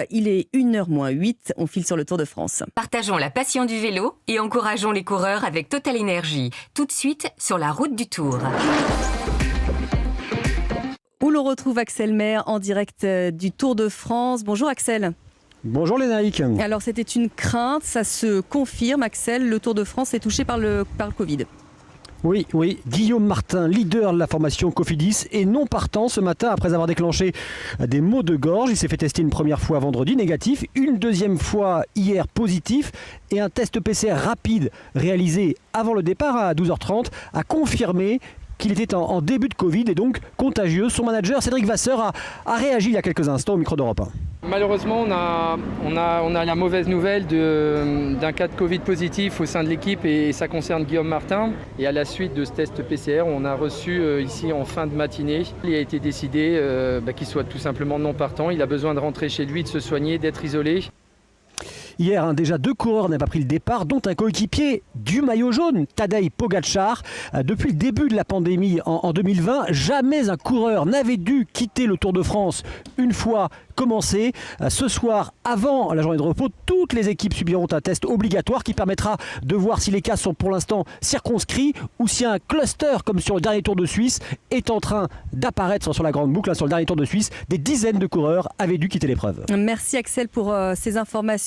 Il est 1h-8, on file sur le Tour de France. Partageons la passion du vélo et encourageons les coureurs avec Total Energy. Tout de suite sur la route du Tour. Où l'on retrouve Axel Maire en direct du Tour de France. Bonjour Axel. Bonjour Lénaïque. Alors c'était une crainte, ça se confirme Axel, le Tour de France est touché par le Covid. Oui, Guillaume Martin, leader de la formation Cofidis, est non partant ce matin après avoir déclenché des maux de gorge. Il s'est fait tester une première fois vendredi, négatif, une deuxième fois hier, positif, et un test PCR rapide réalisé avant le départ à 12h30 a confirmé qu'il était en début de Covid et donc contagieux. Son manager Cédric Vasseur a réagi il y a quelques instants au micro d'Europe 1. Malheureusement, on a la mauvaise nouvelle d'un cas de Covid positif au sein de l'équipe et ça concerne Guillaume Martin. Et à la suite de ce test PCR, on a reçu ici en fin de matinée, il a été décidé qu'il soit tout simplement non partant. Il a besoin de rentrer chez lui, de se soigner, d'être isolé. Hier, déjà 2 coureurs n'avaient pas pris le départ, dont un coéquipier du maillot jaune, Tadej Pogačar. Depuis le début de la pandémie en 2020, jamais un coureur n'avait dû quitter le Tour de France une fois commencé. Ce soir, avant la journée de repos, toutes les équipes subiront un test obligatoire qui permettra de voir si les cas sont pour l'instant circonscrits ou si un cluster, comme sur le dernier Tour de Suisse, est en train d'apparaître sur la grande boucle. Sur le dernier Tour de Suisse, des dizaines de coureurs avaient dû quitter l'épreuve. Merci Axel pour ces informations.